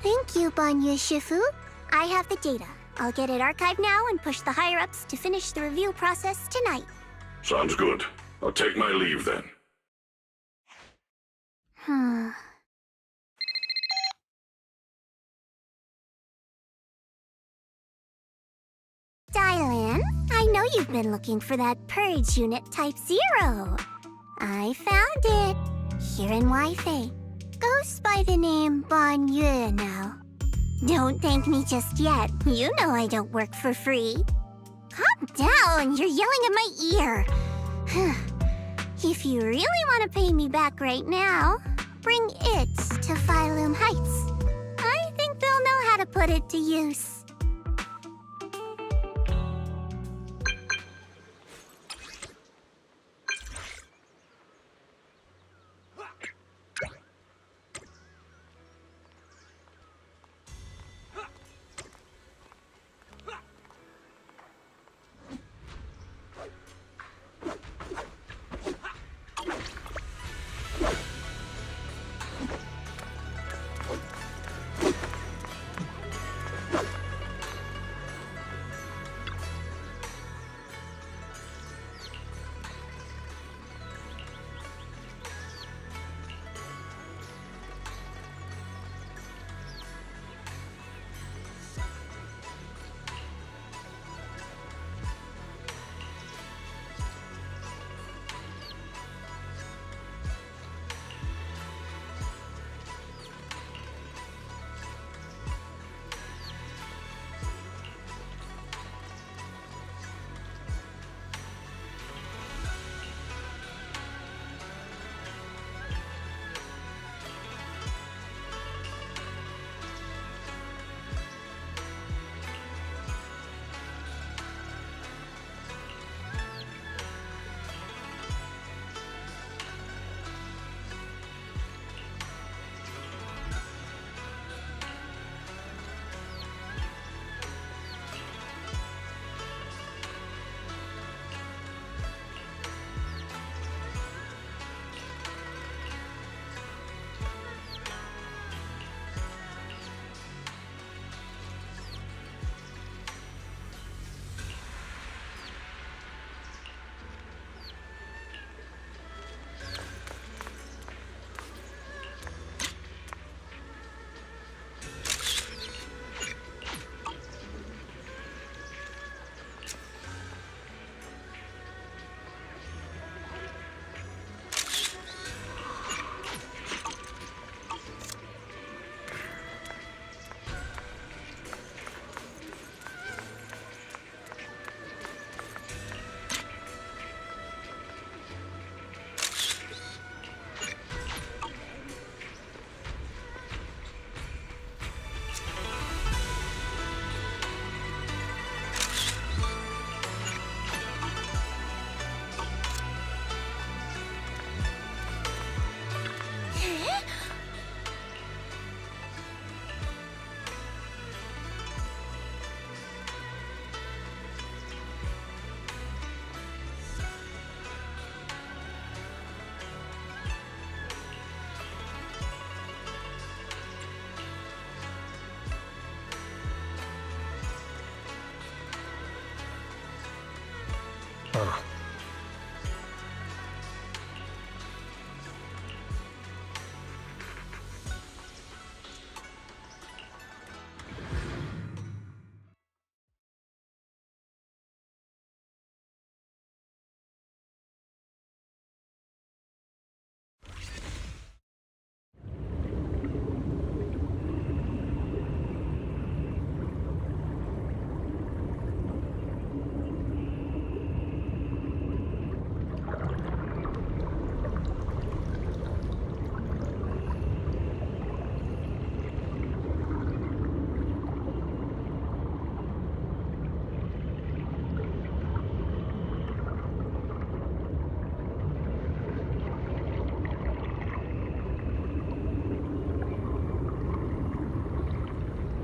Thank you, Banyu Shifu. I have the data. I'll get it archived now and push the higher-ups to finish the review process tonight. Sounds good. I'll take my leave then. Dylan, I know you've been looking for that purge unit Type 0. I found it. Here in Wi-Fi. Goes by the name Banyu now. Don't thank me just yet. You know I don't work for free. Calm down, you're yelling at my ear. If you really want to pay me back right now, bring it to Phylum Heights. I think they'll know how to put it to use.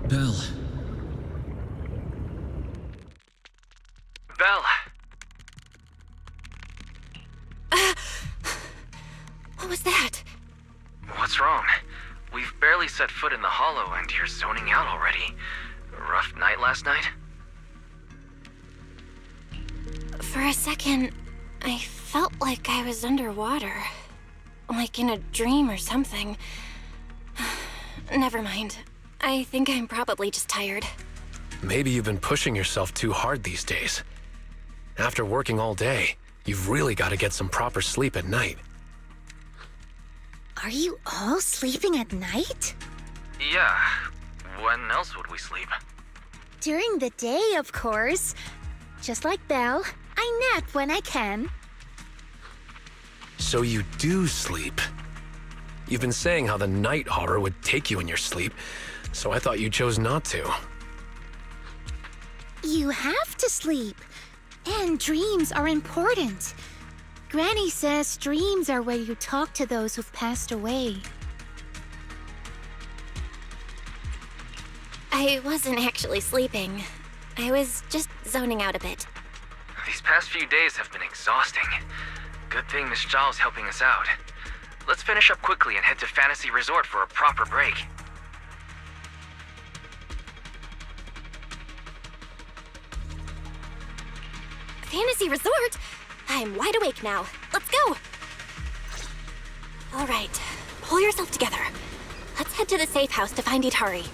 Belle. Belle! What was that? What's wrong? We've barely barely set foot in the hollow and you're zoning out already. Rough night last night? For a second, I felt like I was underwater. Like in a dream or something. Never mind. I think I'm probably just tired. Maybe you've been pushing yourself too hard these days. After working all day, you've really got to get some proper sleep at night. Are you all sleeping at night? Yeah. When else would we sleep? During the day, of course. Just like Belle, I nap when I can. So you do sleep. You've been saying how the night horror would take you in your sleep, so I thought you chose not to. You have to sleep. And dreams are important. Granny says dreams are where you talk to those who've passed away. I wasn't actually sleeping. I was just zoning out a bit. These past few days have been exhausting. Good thing Miss Zhao's helping us out. Let's finish up quickly and head to Fantasy Resort for a proper break. Fantasy Resort? I'm wide awake now. Let's go! All right, pull yourself together. Let's head to the safe house to find Itari.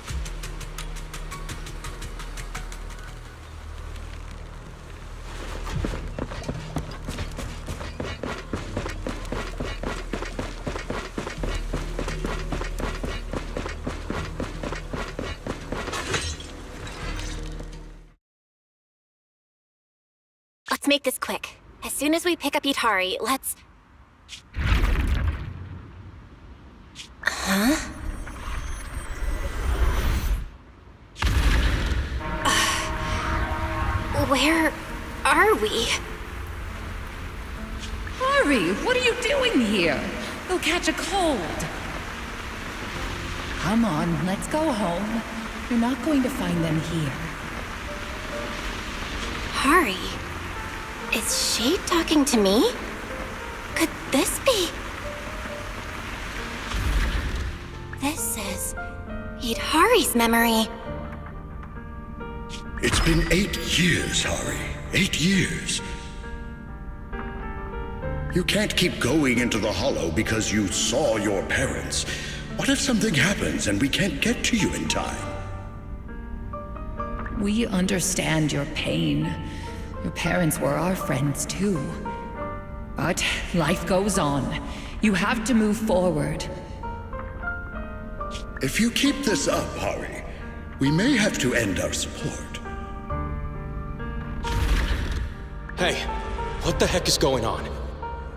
Let's make this quick. As soon as we pick up Itari, let's... Huh? Where are we? Hurry! What are you doing here? You'll catch a cold. Come on, let's go home. You're not going to find them here. Hari? Is she talking to me? Could this be? This is Itari's memory. It's been 8 years, Hari. 8 years. You can't keep going into the hollow because you saw your parents. What if something happens and we can't get to you in time? We understand your pain. Your parents were our friends too. But life goes on. You have to move forward. If you keep this up, Hari, we may have to end our support. Hey, what the heck is going on?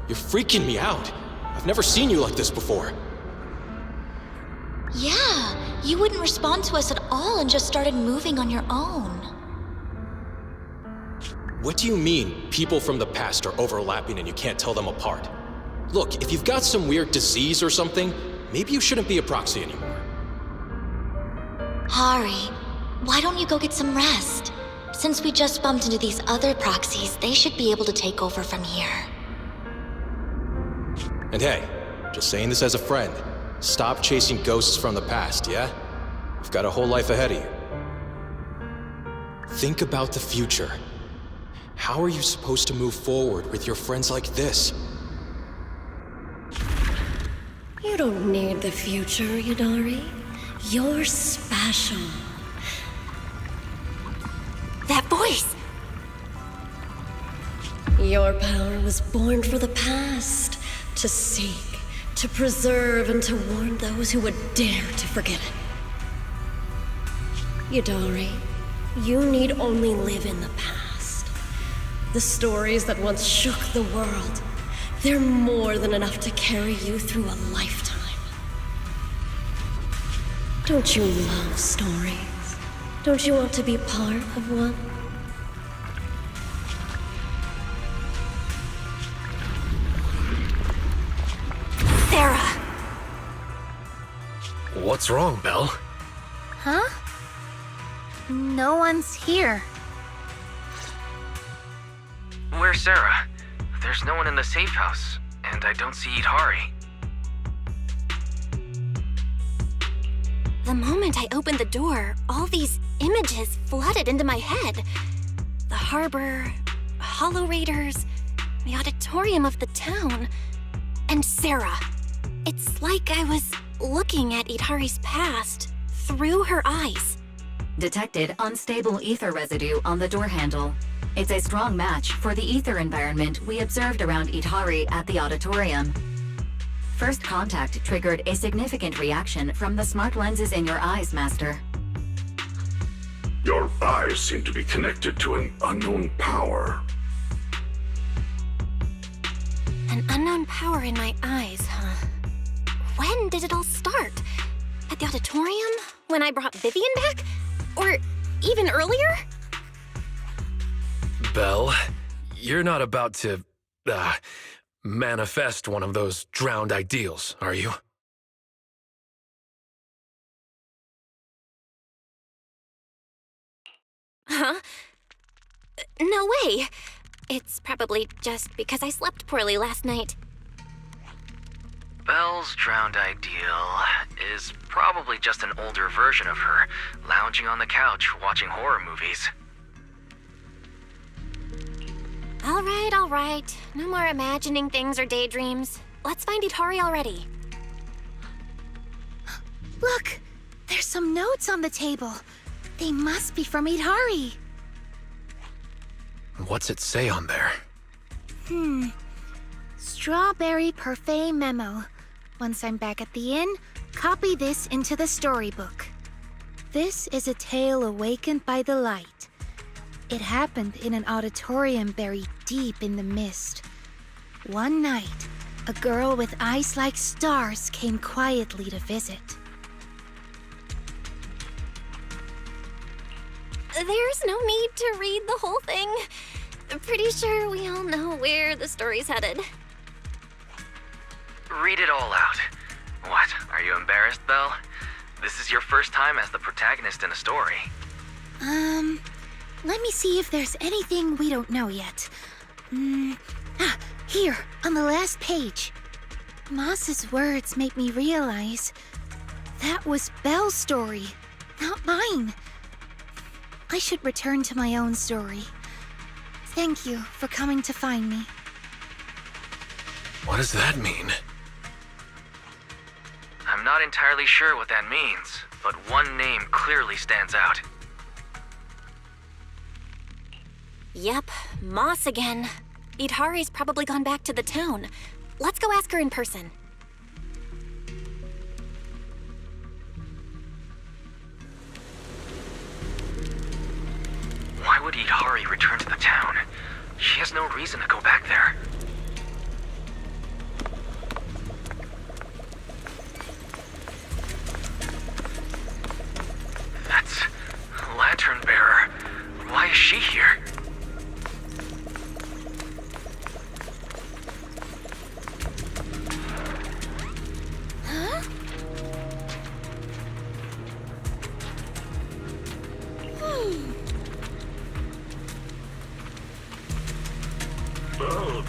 You're freaking me out. I've never seen you like this before. Yeah, you wouldn't respond to us at all and just started moving on your own. What do you mean, people from the past are overlapping and you can't tell them apart? Look, if you've got some weird disease or something, maybe you shouldn't be a proxy anymore. Hari, why don't you go get some rest? Since we just bumped into these other proxies, they should be able to take over from here. And hey, just saying this as a friend, stop chasing ghosts from the past, yeah? You've got a whole life ahead of you. Think about the future. How are you supposed to move forward with your friends like this? You don't need the future, Itari. You're special. That voice! Your power was born for the past, to seek, to preserve, and to warn those who would dare to forget it. Itari, you need only live in the past. The stories that once shook the world, they're more than enough to carry you through a lifetime. Don't you love stories? Don't you want to be part of one? Sarah! What's wrong, Belle? Huh? No one's here. Where's Sarah? There's no one in the safe house, and I don't see Itari. The moment I opened the door, all these images flooded into my head. The harbor, Hollow Raiders, the auditorium of the town, and Sarah. It's like I was looking at Itari's past through her eyes. Detected unstable ether residue on the door handle. It's a strong match for the ether environment we observed around Itari at the auditorium. First contact triggered a significant reaction from the smart lenses in your eyes, Master. Your eyes seem to be connected to an unknown power. An unknown power in my eyes, huh? When did it all start? At the auditorium? When I brought Vivian back? Or even earlier? Belle, you're not about to, manifest one of those drowned ideals, are you? Huh? No way. It's probably just because I slept poorly last night. Belle's drowned ideal is probably just an older version of her, lounging on the couch watching horror movies. All right. No more imagining things or daydreams. Let's find Itari already. Look! There's some notes on the table. They must be from Itari. What's it say on there? Strawberry Parfait memo. Once I'm back at the inn, copy this into the storybook. This is a tale awakened by the light. It happened in an auditorium buried deep in the mist. One night, a girl with eyes like stars came quietly to visit. There's no need to read the whole thing. I'm pretty sure we all know where the story's headed. Read it all out. What, are you embarrassed, Belle? This is your first time as the protagonist in a story. Let me see if there's anything we don't know yet. Here, on the last page. Moss's words make me realize that was Belle's story, not mine. I should return to my own story. Thank you for coming to find me. What does that mean? I'm not entirely sure what that means, but one name clearly stands out. Yep, Moss again. Itari's probably gone back to the town. Let's go ask her in person. Why would Itari return to the town? She has no reason to go back there. That's Lantern Bearer. Why is she here? Belle,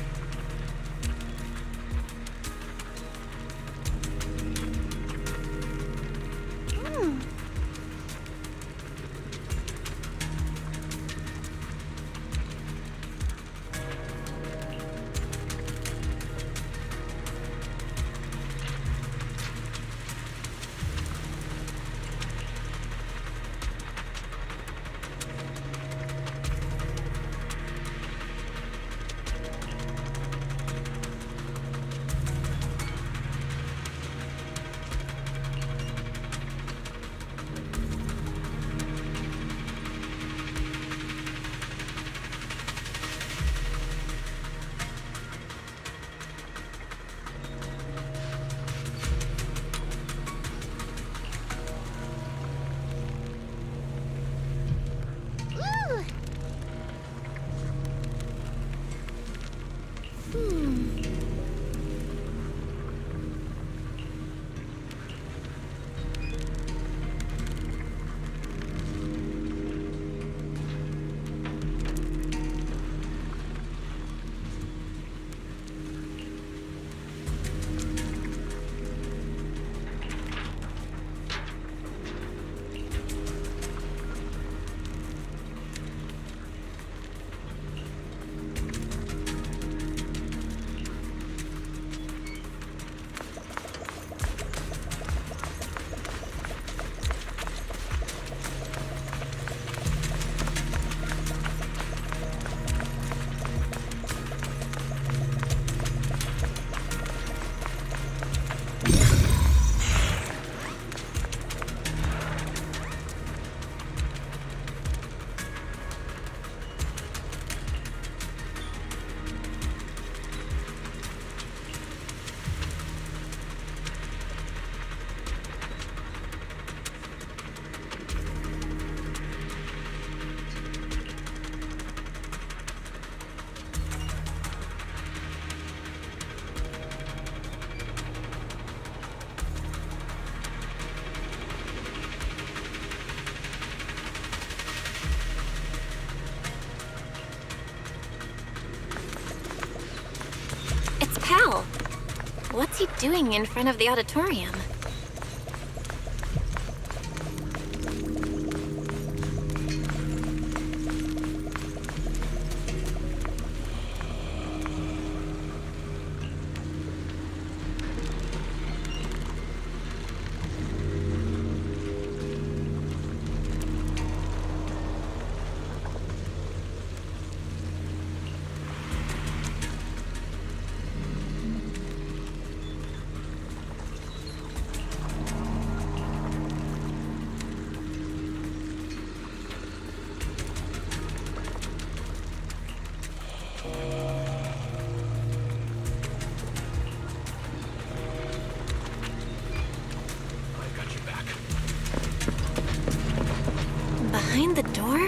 What's he doing in front of the auditorium? Behind the door?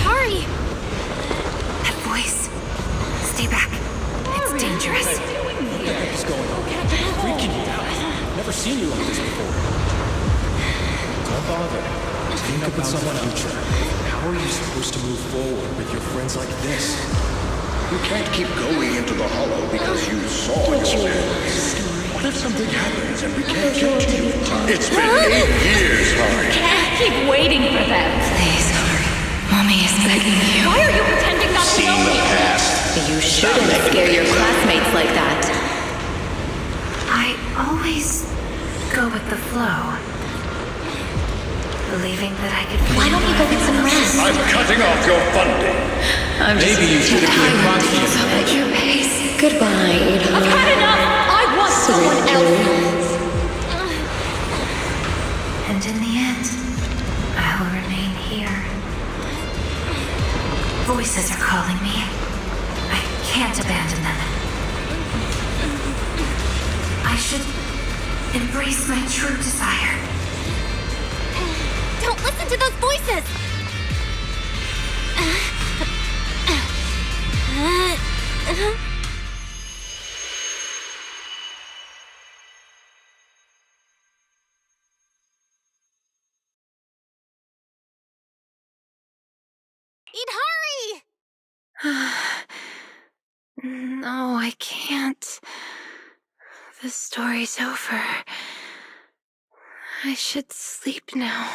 Hurry! That voice. Stay back. It's dangerous. What the heck is going on? Freaking you out. Never seen you like this before. Don't bother. Think about someone future. How are you supposed to move forward with your friends like this? You can't keep going into the hollow because you saw your parents. What if something happens and we can't get to you in time? It's been 8 years, Harry. Can't keep waiting for them. Please, Harry. Mommy is begging you. Why are you pretending not to know me? You shouldn't scare your classmates like that. I always go with the flow. Believing that I could... Why don't you go get some rest? I'm cutting off your funding. Maybe you should have been proxy At your pace. Goodbye, Ada. I've had enough! I want someone else! And in the end, I will remain here. Voices are calling me. I can't abandon them. I should embrace my true desire. Don't listen to those voices! No, I can't. The story's over. I should sleep now.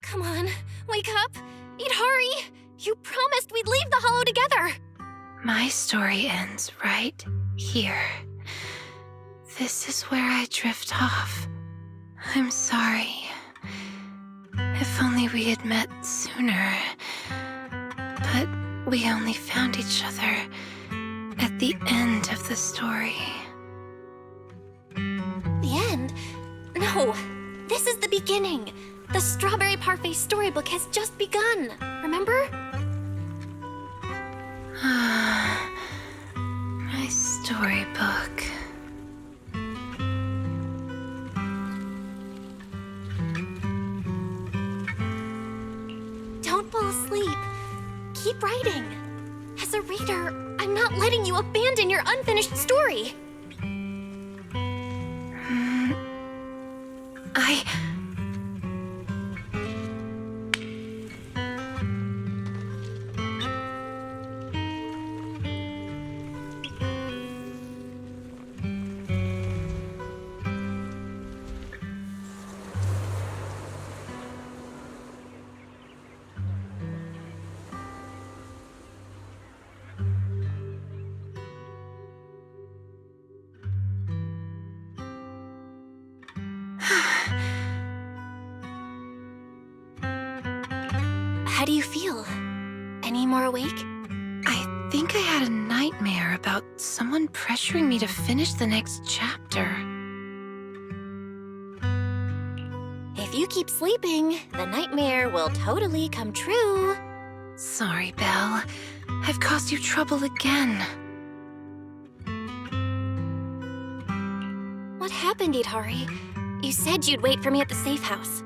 Come on, wake up! Hurry! You promised we'd leave the hollow together! My story ends right here. This is where I drift off. I'm sorry. If only we had met sooner. But we only found each other at the end of the story. The end? No, this is the beginning. The Strawberry Parfait storybook has just begun, remember? My storybook. Don't fall asleep. Keep writing. As a reader, I'm not letting you abandon your unfinished story. How do you feel? Any more awake? I think I had a nightmare about someone pressuring me to finish the next chapter. If you keep sleeping, the nightmare will totally come true. Sorry, Belle. I've caused you trouble again. What happened, Hidari? You said you'd wait for me at the safe house.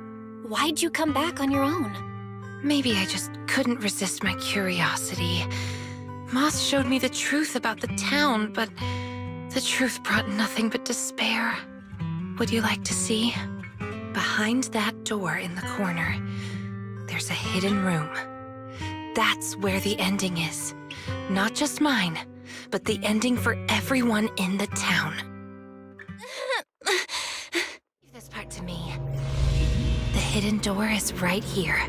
Why'd you come back on your own? Maybe I just couldn't resist my curiosity. Moss showed me the truth about the town, but the truth brought nothing but despair. Would you like to see? Behind that door in the corner, there's a hidden room. That's where the ending is. Not just mine, but the ending for everyone in the town. Leave this part to me. The hidden door is right here.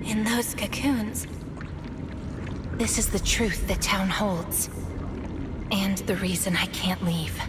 In those cocoons, this is the truth the town holds, and the reason I can't leave.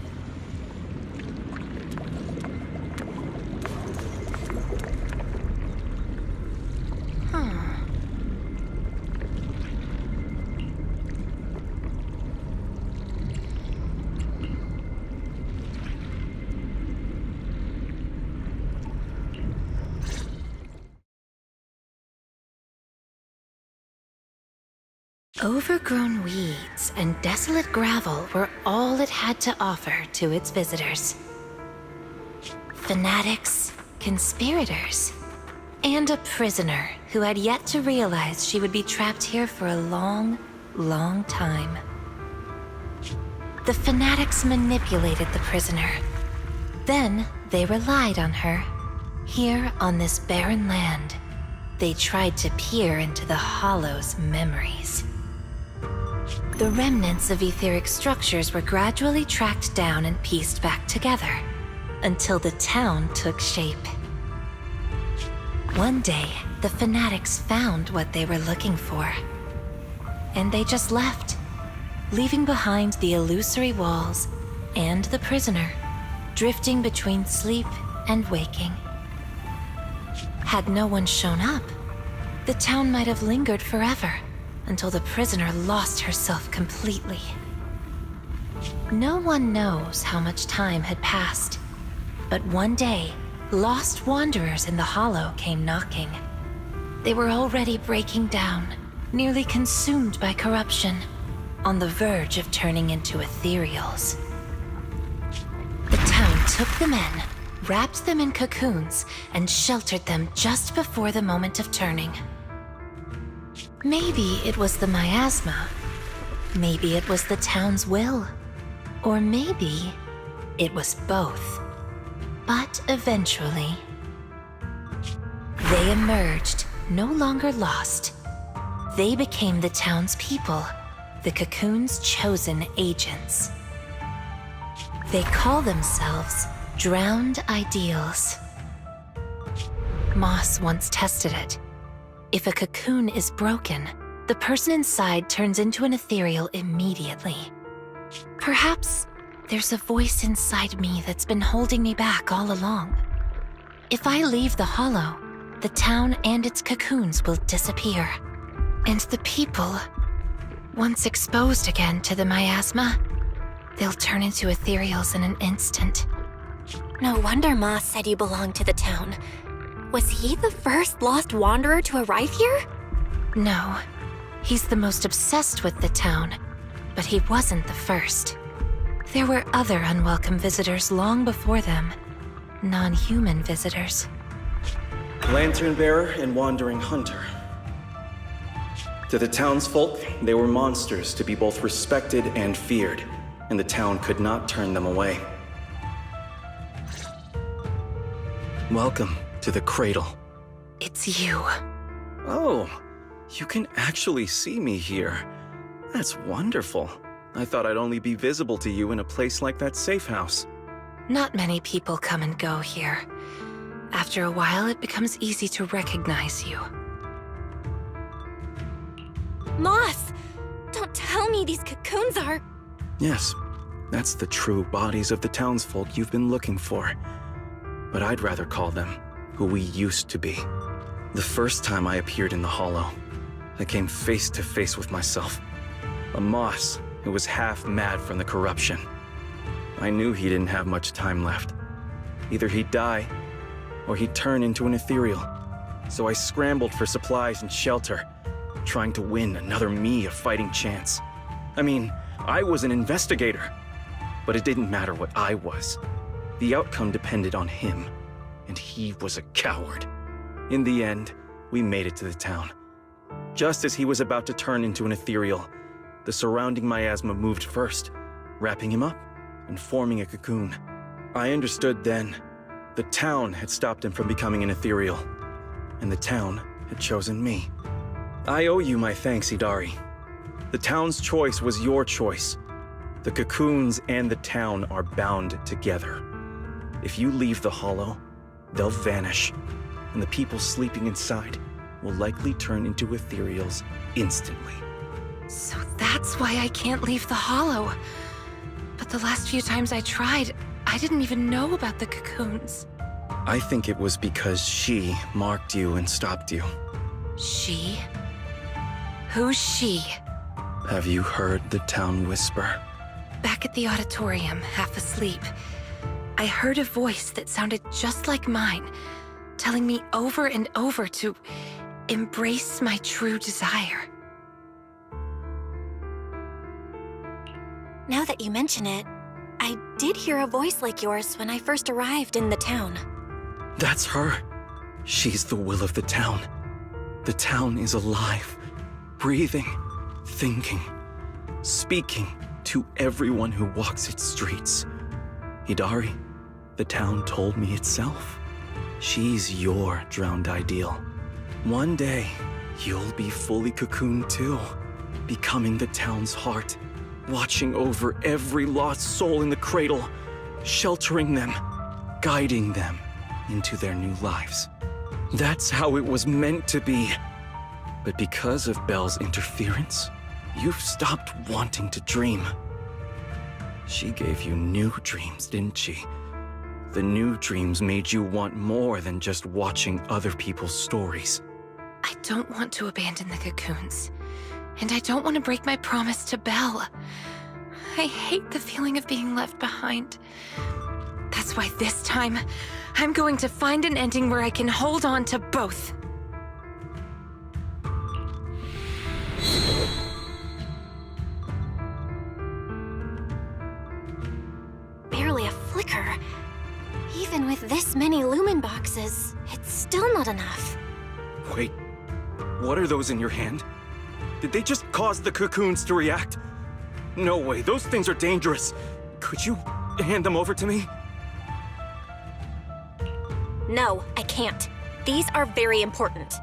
Overgrown weeds and desolate gravel were all it had to offer to its visitors. Fanatics, conspirators, and a prisoner who had yet to realize she would be trapped here for a long, long time. The fanatics manipulated the prisoner. Then they relied on her. Here on this barren land, they tried to peer into the Hollow's memories. The remnants of etheric structures were gradually tracked down and pieced back together, until the town took shape. One day, the fanatics found what they were looking for. And they just left, leaving behind the illusory walls and the prisoner, drifting between sleep and waking. Had no one shown up, the town might have lingered forever, until the prisoner lost herself completely. No one knows how much time had passed, but one day, lost wanderers in the Hollow came knocking. They were already breaking down, nearly consumed by corruption, on the verge of turning into ethereals. The town took them in, wrapped them in cocoons, and sheltered them just before the moment of turning. Maybe it was the miasma. Maybe it was the town's will. Or maybe it was both. But eventually, they emerged, no longer lost. They became the town's people, the cocoon's chosen agents. They call themselves Drowned Ideals. Moss once tested it. If a cocoon is broken, the person inside turns into an ethereal immediately. Perhaps there's a voice inside me that's been holding me back all along. If I leave the hollow, the town and its cocoons will disappear. And the people, once exposed again to the miasma, they'll turn into ethereals in an instant. No wonder Moss said you belonged to the town. Was he the first lost wanderer to arrive here? No, he's the most obsessed with the town, but he wasn't the first. There were other unwelcome visitors long before them. Non-human visitors. Lantern bearer and wandering hunter. To the townsfolk, they were monsters to be both respected and feared, and the town could not turn them away. Welcome to the cradle. It's you. Oh, you can actually see me here. That's wonderful. I thought I'd only be visible to you in a place like that safe house. Not many people come and go here. After a while, it becomes easy to recognize you. Moss! Don't tell me these cocoons are... Yes, that's the true bodies of the townsfolk you've been looking for. But I'd rather call them who we used to be. The first time I appeared in the Hollow, I came face to face with myself. A Moss who was half mad from the corruption. I knew he didn't have much time left. Either he'd die, or he'd turn into an ethereal. So I scrambled for supplies and shelter, trying to win another me a fighting chance. I mean, I was an investigator, but it didn't matter what I was. The outcome depended on him, and he was a coward. In the end, we made it to the town. Just as he was about to turn into an ethereal, the surrounding miasma moved first, wrapping him up and forming a cocoon. I understood then. The town had stopped him from becoming an ethereal, and the town had chosen me. I owe you my thanks, Idari. The town's choice was your choice. The cocoons and the town are bound together. If you leave the Hollow, they'll vanish, and the people sleeping inside will likely turn into ethereals instantly. So that's why I can't leave the Hollow. But the last few times I tried, I didn't even know about the cocoons. I think it was because she marked you and stopped you. She? Who's she? Have you heard the town whisper? Back at the auditorium, half asleep, I heard a voice that sounded just like mine, telling me over and over to embrace my true desire. Now that you mention it, I did hear a voice like yours when I first arrived in the town. That's her. She's the will of the town. The town is alive, breathing, thinking, speaking to everyone who walks its streets. Hidari, the town told me itself. She's your drowned ideal. One day, you'll be fully cocooned too, becoming the town's heart, watching over every lost soul in the cradle, sheltering them, guiding them into their new lives. That's how it was meant to be. But because of Belle's interference, you've stopped wanting to dream. She gave you new dreams, didn't she? The new dreams made you want more than just watching other people's stories. I don't want to abandon the cocoons. And I don't want to break my promise to Belle. I hate the feeling of being left behind. That's why this time, I'm going to find an ending where I can hold on to both. Barely a flicker. Even with this many lumen boxes, it's still not enough. Wait, what are those in your hand? Did they just cause the cocoons to react? No way, those things are dangerous. Could you hand them over to me? No, I can't. These are very important.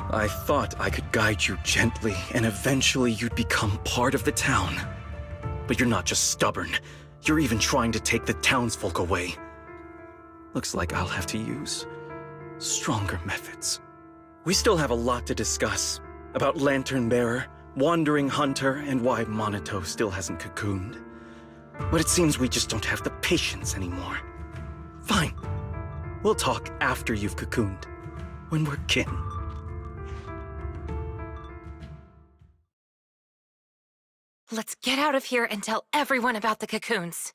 I thought I could guide you gently, and eventually you'd become part of the town. But you're not just stubborn. You're even trying to take the townsfolk away. Looks like I'll have to use Stronger methods. We still have a lot to discuss about Lantern Bearer, Wandering Hunter, and why Monito still hasn't cocooned. But it seems we just don't have the patience anymore. Fine. We'll talk after you've cocooned, when we're kin. Let's get out of here and tell everyone about the cocoons.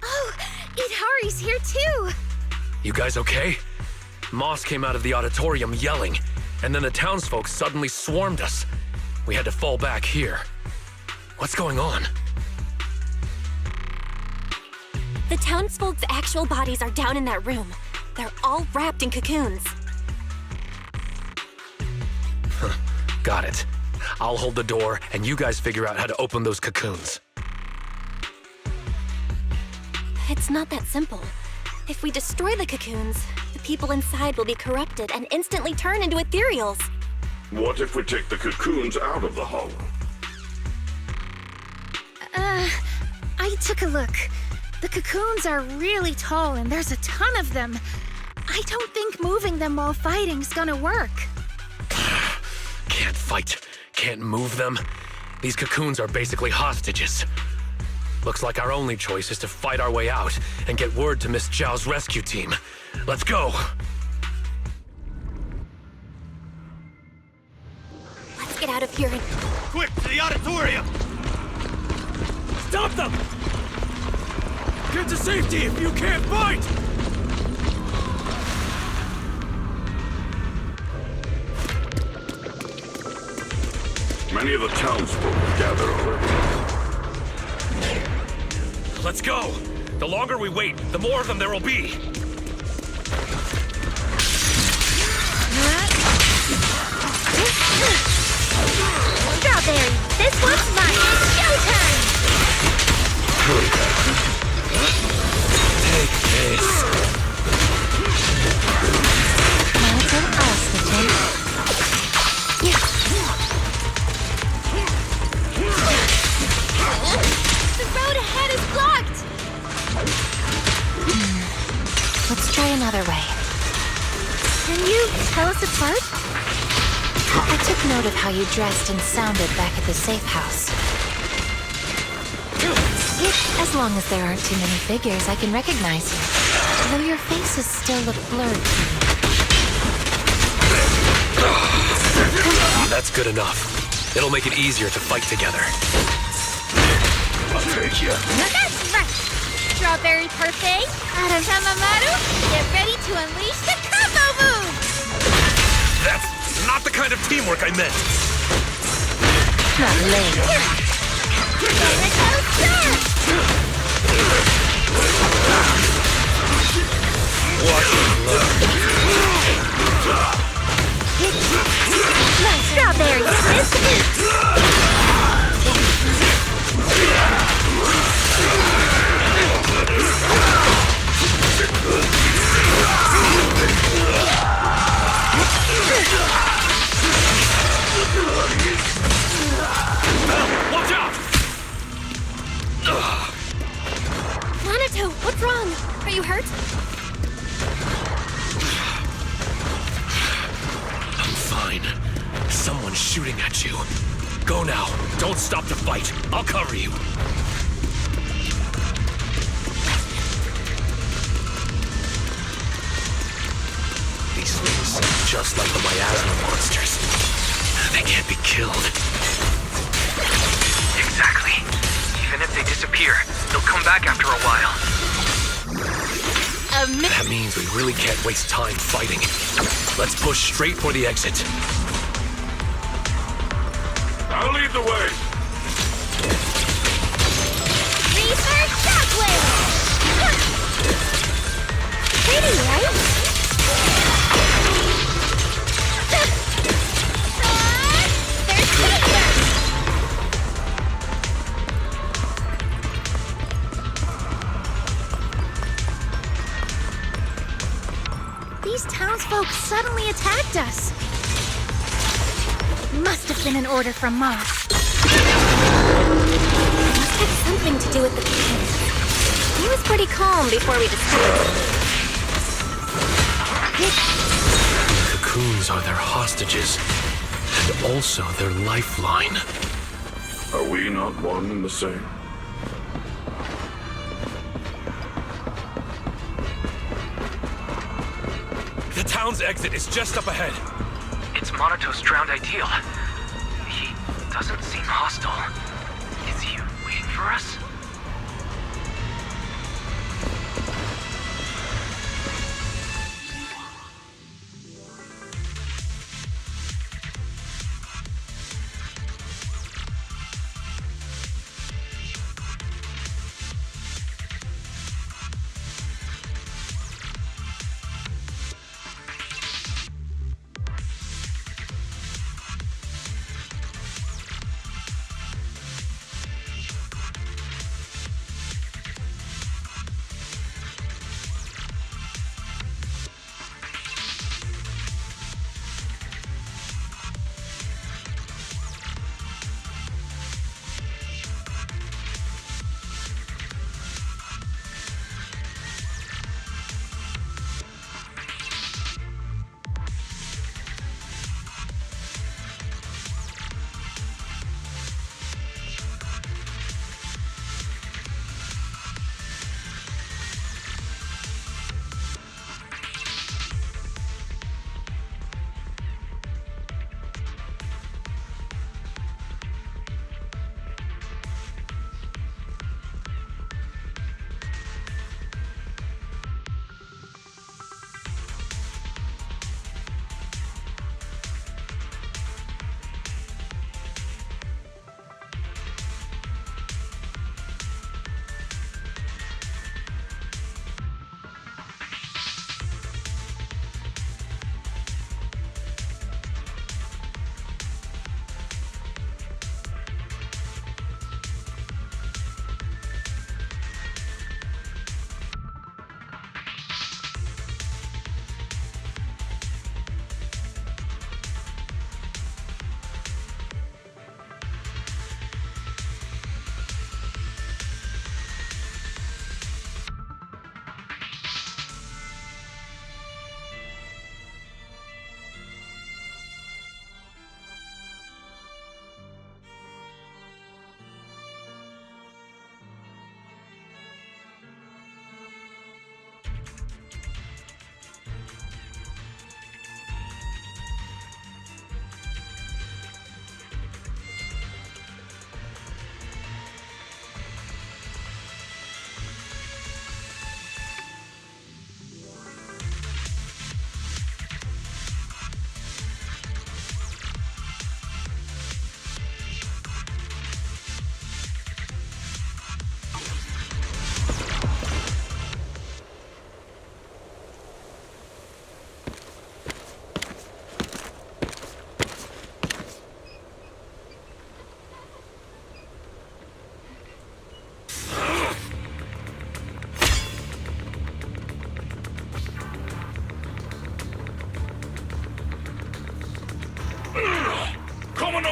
Oh, Itari's here too! You guys okay? Moss came out of the auditorium yelling, and then the townsfolk suddenly swarmed us. We had to fall back here. What's going on? The townsfolk's actual bodies are down in that room. They're all wrapped in cocoons. Got it. I'll hold the door, and you guys figure out how to open those cocoons. It's not that simple. If we destroy the cocoons, the people inside will be corrupted and instantly turn into ethereals. What if we take the cocoons out of the hollow? I took a look. The cocoons are really tall and there's a ton of them. I don't think moving them while fighting's gonna work. Can't fight. Can't move them. These cocoons are basically hostages. Looks like our only choice is to fight our way out and get word to Miss Zhao's rescue team. Let's go! Let's get out of here and... Quick, to the auditorium! Stop them! Get to safety if you can't fight! Many of the townsfolk have gathered already. Let's go! The longer we wait, the more of them there will be! Strawberry, this one's mine! Showtime! Take this! Mountain ostriches. The road ahead is blocked! Let's try another way. Can you tell us apart? I took note of how you dressed and sounded back at the safe house. As long as there aren't too many figures, I can recognize you. Though your faces still look blurred to me. That's good enough. It'll make it easier to fight together. I'll take you. That's right! Strawberry Parfait, Tamamaru, get ready to unleash the combo move! That's not the kind of teamwork I meant! Not late. Strawberry, Watch out! Monito, what's wrong? Are you hurt? I'm fine. Someone's shooting at you. Go now. Don't stop to fight. I'll cover you. These things seem just like the miasma monsters. They can't be killed. Exactly. Even if they disappear, they'll come back after a while. That means we really can't waste time fighting. Let's push straight for the exit. I'll lead the way. Reaper Shockwave! Pretty, right? There's danger! These townsfolk suddenly attacked us. Must have been an order from Moss. had something to do with the cocoons. He was pretty calm before we discovered The cocoons are their hostages, and also their lifeline. Are we not one and the same? The town's exit is just up ahead. It's Monato's drowned ideal. He doesn't seem hostile. Is he waiting for us?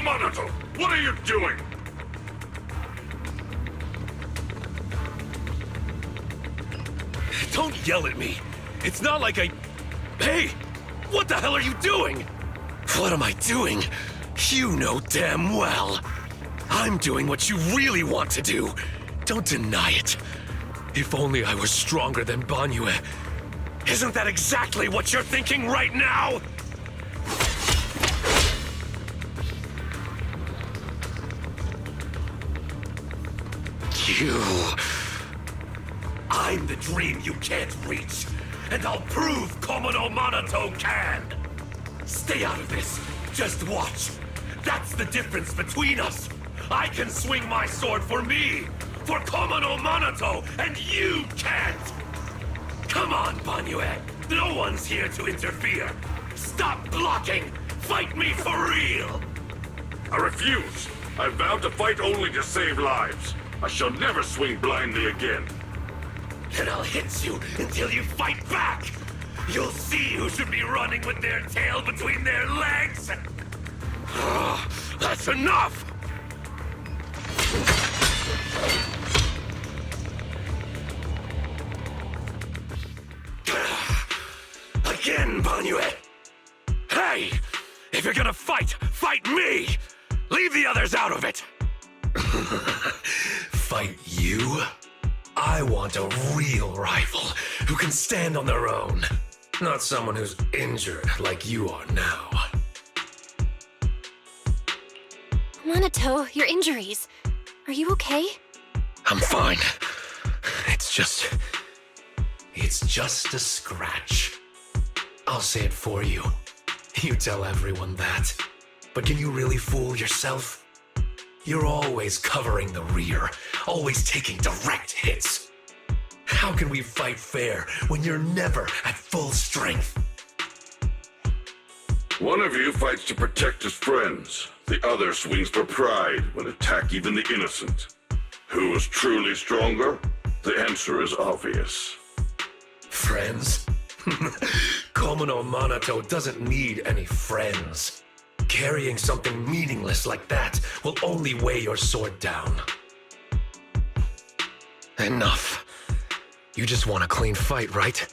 Monato, what are you doing? Don't yell at me. It's not like I... Hey! What the hell are you doing? What am I doing? You know damn well. I'm doing what you really want to do. Don't deny it. If only I were stronger than Banyue. Isn't that exactly what you're thinking right now? You... I'm the dream you can't reach, and I'll prove Komono Monato can! Stay out of this. Just watch. That's the difference between us. I can swing my sword for me, for Komono Monato, and you can't! Come on, Banyue. No one's here to interfere. Stop blocking! Fight me for real! I refuse. I vow to fight only to save lives. I shall never swing blindly again. Then I'll hit you until you fight back! You'll see who should be running with their tail between their legs! That's enough! Again, Banyue! Hey! If you're gonna fight, fight me! Leave the others out of it! Fight you? I want a real rival who can stand on their own. Not someone who's injured like you are now. Monato, your injuries. Are you okay? I'm fine. It's just a scratch. I'll say it for you. You tell everyone that. But can you really fool yourself? You're always covering the rear, always taking direct hits. How can we fight fair when you're never at full strength? One of you fights to protect his friends. The other swings for pride when attack even the innocent. Who is truly stronger? The answer is obvious. Friends? Komono Monato doesn't need any friends. Carrying something meaningless like that will only weigh your sword down. Enough. You just want a clean fight, right?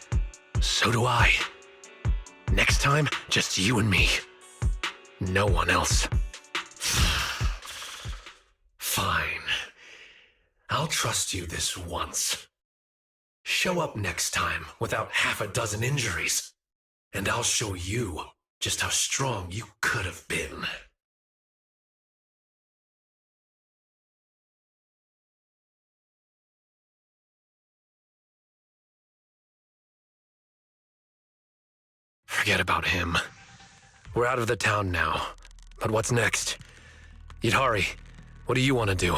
So do I. Next time, just you and me. No one else. Fine. I'll trust you this once. Show up next time without half a dozen injuries, and I'll show you just how strong you could have been. Forget about him. We're out of the town now. But what's next? Yidhari, what do you want to do?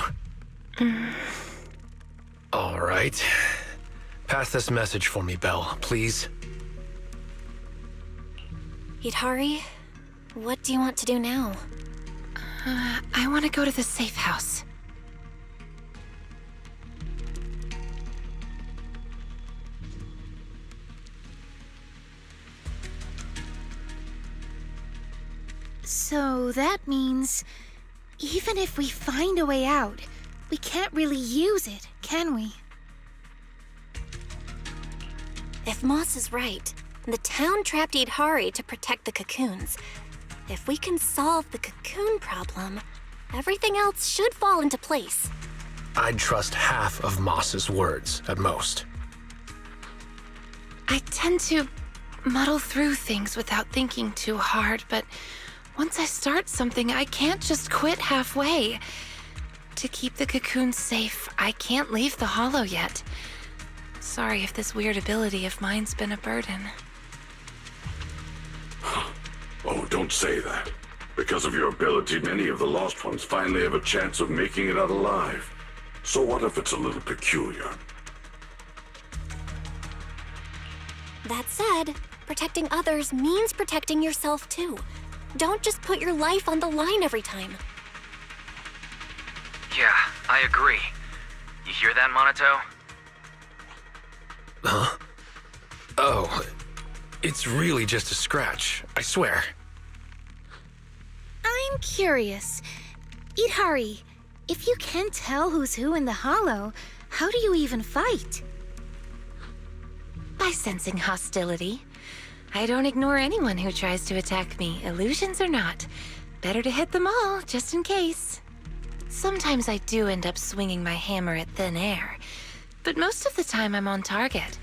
All right. Pass this message for me, Belle, please. Yidhari, what do you want to do now? I want to go to the safe house. So that means, even if we find a way out, we can't really use it, can we? If Moss is right, the town trapped Yidhari to protect the cocoons. If we can solve the cocoon problem, everything else should fall into place. I'd trust half of Moss's words, at most. I tend to muddle through things without thinking too hard, but once I start something, I can't just quit halfway. To keep the cocoons safe, I can't leave the hollow yet. Sorry if this weird ability of mine's been a burden. Oh, don't say that. Because of your ability, many of the lost ones finally have a chance of making it out alive. So what if it's a little peculiar? That said, protecting others means protecting yourself too. Don't just put your life on the line every time. Yeah, I agree. You hear that, Monato? Huh? Oh, it's really just a scratch, I swear. I'm curious. Yidhari, if you can't tell who's who in the hollow, how do you even fight? By sensing hostility. I don't ignore anyone who tries to attack me, illusions or not. Better to hit them all, just in case. Sometimes I do end up swinging my hammer at thin air, but most of the time I'm on target.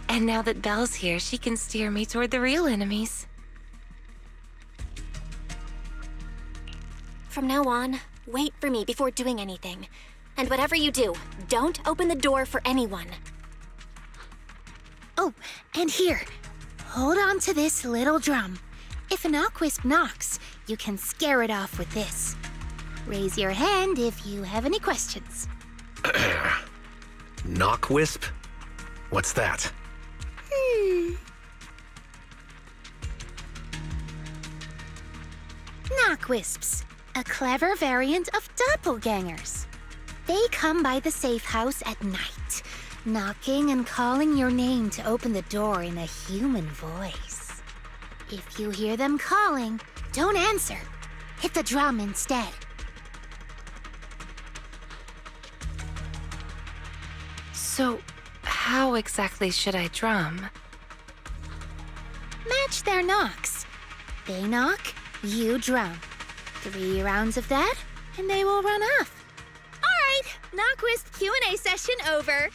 And now that Belle's here, she can steer me toward the real enemies. From now on, wait for me before doing anything. And whatever you do, don't open the door for anyone. Oh, and here. Hold on to this little drum. If a knockwisp knocks, you can scare it off with this. Raise your hand if you have any questions. Knockwisp? What's that? Knockwisps, a clever variant of doppelgangers. They come by the safe house at night, knocking and calling your name to open the door in a human voice. If you hear them calling, don't answer. Hit the drum instead. So, how exactly should I drum? Match their knocks. They knock, you drum. 3 rounds of that, and they will run off. All right, Knockwisp Q&A session over.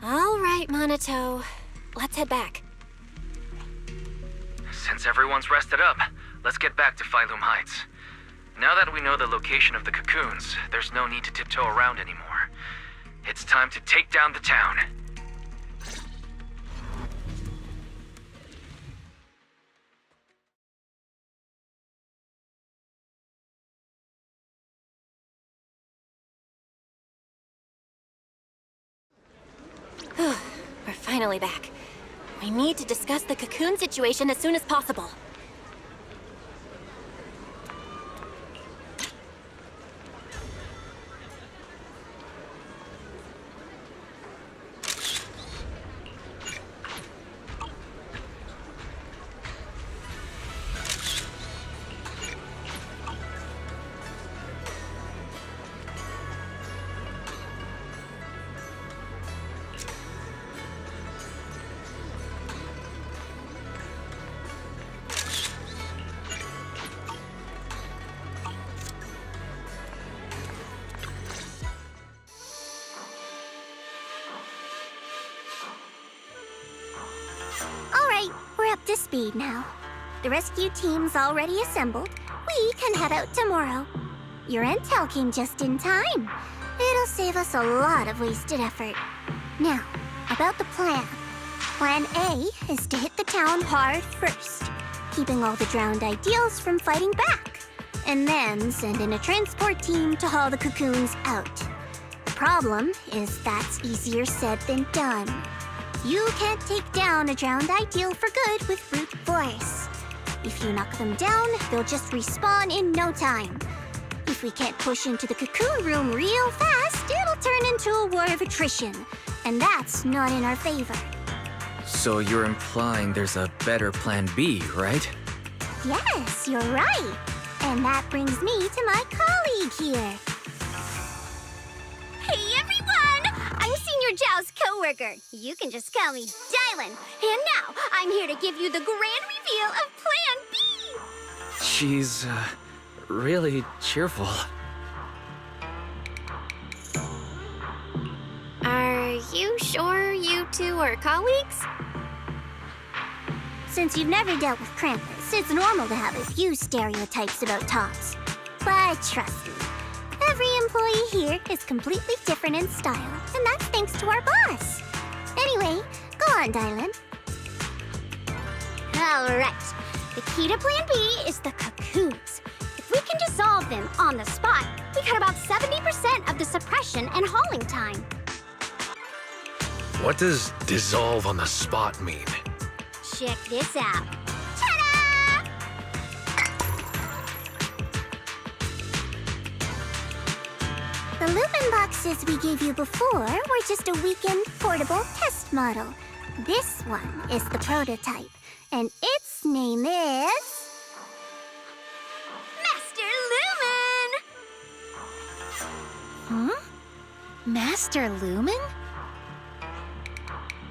All right, Monato. Let's head back. Since everyone's rested up, let's get back to Phylum Heights. Now that we know the location of the cocoons, there's no need to tiptoe around anymore. It's time to take down the town. We're finally back. We need to discuss the cocoon situation as soon as possible. We're up to speed now. The rescue team's already assembled. We can head out tomorrow. Your intel came just in time. It'll save us a lot of wasted effort. Now, about the plan. Plan A is to hit the town hard first, keeping all the drowned ideals from fighting back, and then send in a transport team to haul the cocoons out. The problem is that's easier said than done. You can't take down a drowned ideal for good with brute force. If you knock them down, they'll just respawn in no time. If we can't push into the cocoon room real fast, it'll turn into a war of attrition, and that's not in our favor. So you're implying there's a better plan B, right? Yes, you're right. And that brings me to my colleague here. Hey, everyone! I'm Senior Zhao's co-worker. You can just call me Dylan. And now, I'm here to give you the grand reveal of Plan B! She's, really cheerful. Are you sure you two are colleagues? Since you've never dealt with Krampus, it's normal to have a few stereotypes about tops. But trust me, every employee here is completely different in style, and that's thanks to our boss. Anyway, go on, Dylan. All right. The key to Plan B is the cocoons. If we can dissolve them on the spot, we cut about 70% of the suppression and hauling time. What does dissolve on the spot mean? Check this out. Ta-da! The Lumen boxes we gave you before were just a weekend portable test model. This one is the prototype, and its name is... Master Lumen! Huh? Master Lumen?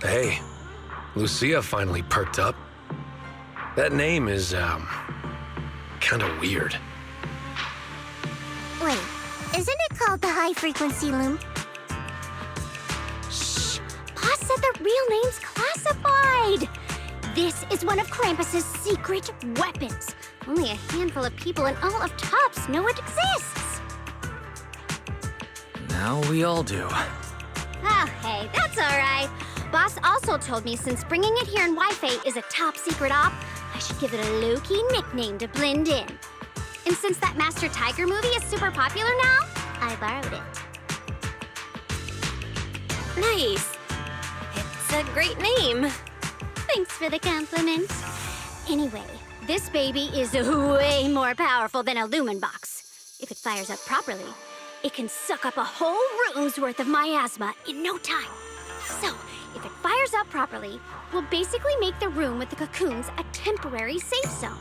Hey, Lucia finally perked up. That name is, kinda weird. Wait, isn't it called the high-frequency loom? Shh! Boss said the real name's classified! This is one of Krampus's secret weapons. Only a handful of people in all of Tops know it exists. Now we all do. Oh, hey, that's all right. Boss also told me since bringing it here in Wi-Fi is a top secret op, I should give it a low-key nickname to blend in. And since that Master Tiger movie is super popular now, I borrowed it. Nice. It's a great name. Thanks for the compliment. Anyway, this baby is way more powerful than a Lumen box. If it fires up properly, it can suck up a whole room's worth of miasma in no time. So, if it fires up properly, we'll basically make the room with the cocoons a temporary safe zone.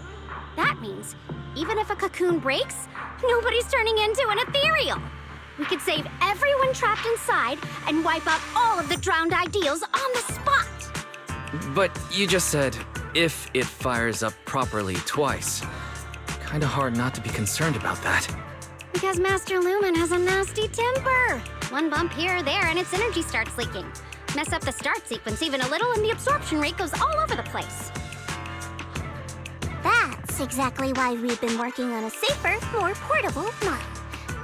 That means even if a cocoon breaks, nobody's turning into an ethereal. We could save everyone trapped inside and wipe out all of the drowned ideals on the spot. But you just said, if it fires up properly twice. Kinda hard not to be concerned about that. Because Master Lumen has a nasty temper. One bump here or there and its energy starts leaking. Mess up the start sequence even a little and the absorption rate goes all over the place. That's exactly why we've been working on a safer, more portable model.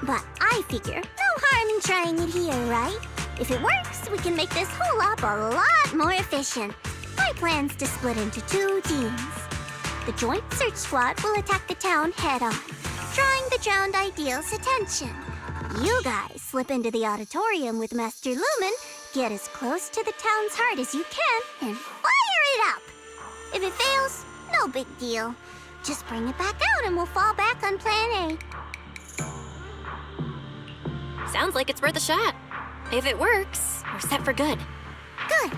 But I figure no harm in trying it here, right? If it works, we can make this whole op a lot more efficient. My plan's to split into 2 teams. The Joint Search Squad will attack the town head-on, drawing the drowned ideal's attention. You guys slip into the auditorium with Master Lumen, get as close to the town's heart as you can, and fire it up! If it fails, no big deal. Just bring it back out and we'll fall back on Plan A. Sounds like it's worth a shot. If it works, we're set for good. Good.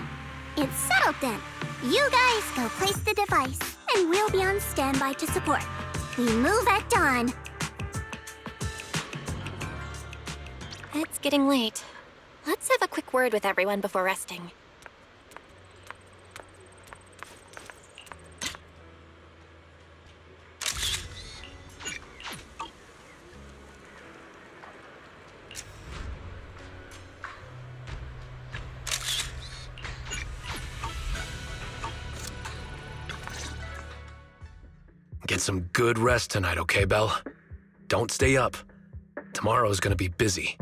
It's settled then. You guys go place the device, and we'll be on standby to support. We move at dawn. It's getting late. Let's have a quick word with everyone before resting. Get some good rest tonight, okay, Belle? Don't stay up. Tomorrow's gonna be busy.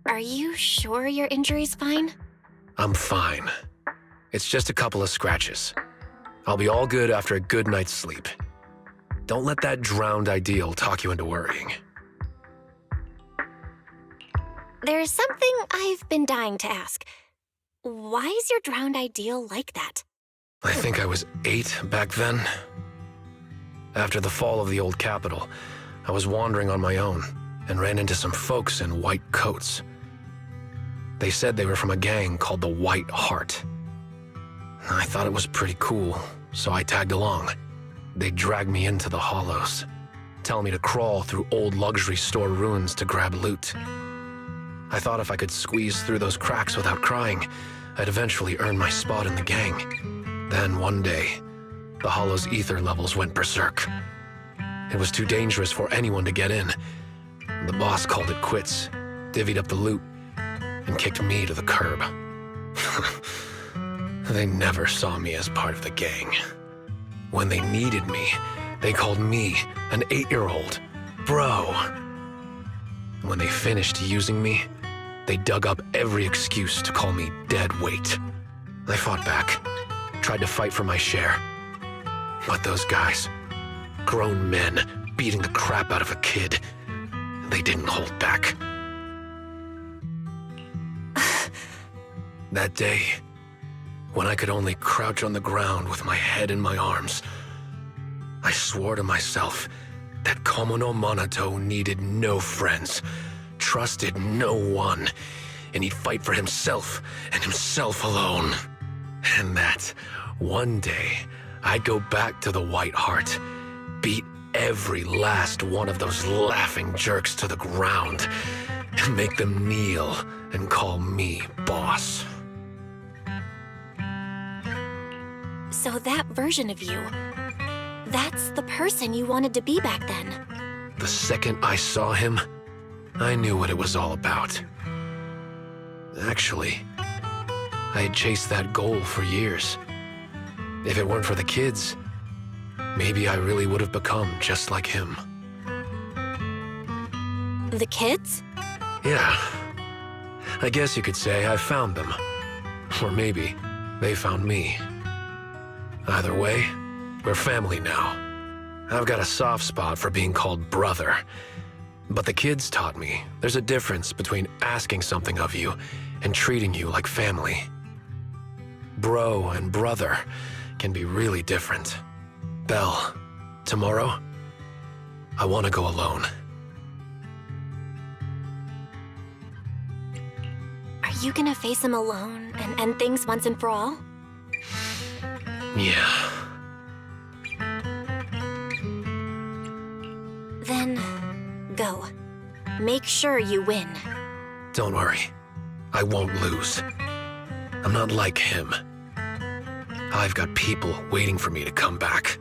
Are you sure your injury's fine? I'm fine. It's just a couple of scratches. I'll be all good after a good night's sleep. Don't let that drowned ideal talk you into worrying. There's something I've been dying to ask. Why is your drowned ideal like that? I think I was 8 back then. After the fall of the old capital, I was wandering on my own and ran into some folks in white coats. They said they were from a gang called the White Heart. I thought it was pretty cool, so I tagged along. They dragged me into the hollows, telling me to crawl through old luxury store ruins to grab loot. I thought if I could squeeze through those cracks without crying, I'd eventually earn my spot in the gang. Then one day, the hollow's ether levels went berserk. It was too dangerous for anyone to get in. The boss called it quits, divvied up the loot, and kicked me to the curb. They never saw me as part of the gang. When they needed me, they called me, an 8-year-old, bro. When they finished using me, they dug up every excuse to call me dead weight. I fought back, tried to fight for my share. But those guys, grown men beating the crap out of a kid, they didn't hold back. That day, when I could only crouch on the ground with my head in my arms, I swore to myself that Komo no Monato needed no friends, trusted no one, and he'd fight for himself and himself alone. And that one day, I'd go back to the White Heart, beat every last one of those laughing jerks to the ground, and make them kneel and call me boss. So that version of you, that's the person you wanted to be back then. The second I saw him, I knew what it was all about. Actually, I had chased that goal for years. If it weren't for the kids, maybe I really would have become just like him. The kids? Yeah. I guess you could say I found them. Or maybe they found me. Either way, we're family now. I've got a soft spot for being called brother. But the kids taught me there's a difference between asking something of you and treating you like family. Bro and brother can be really different. Belle, tomorrow, I want to go alone. Are you gonna face him alone and end things once and for all? Yeah. go. Make sure you win. Don't worry. I won't lose. I'm not like him. I've got people waiting for me to come back.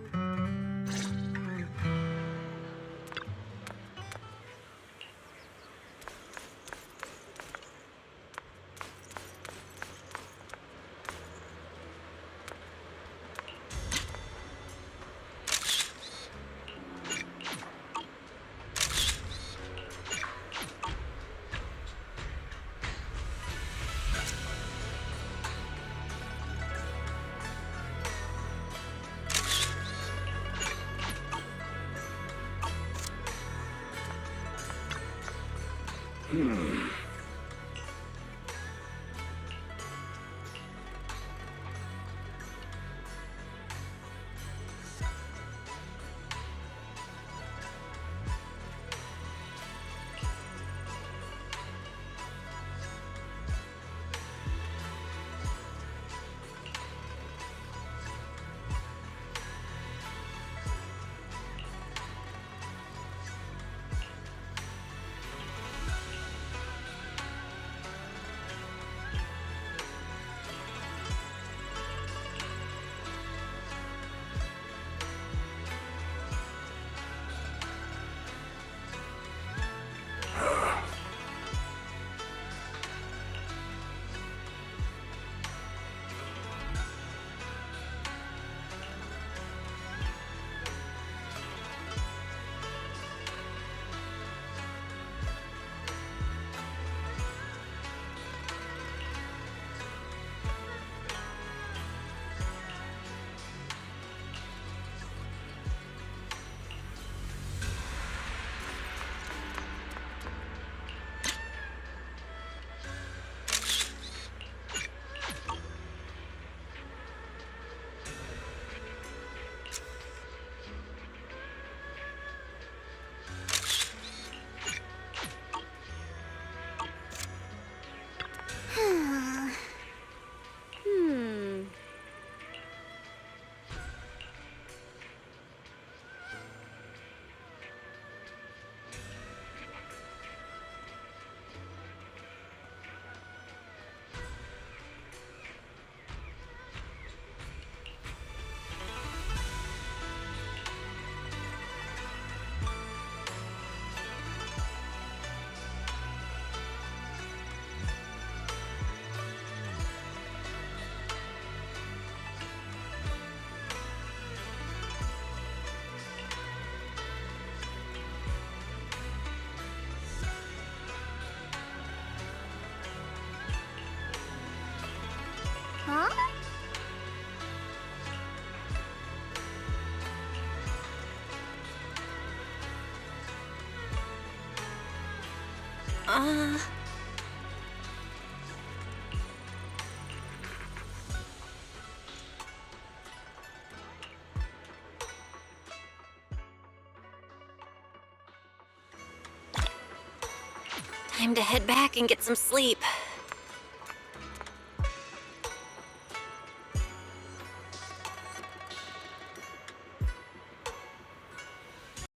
Huh? Time to head back and get some sleep.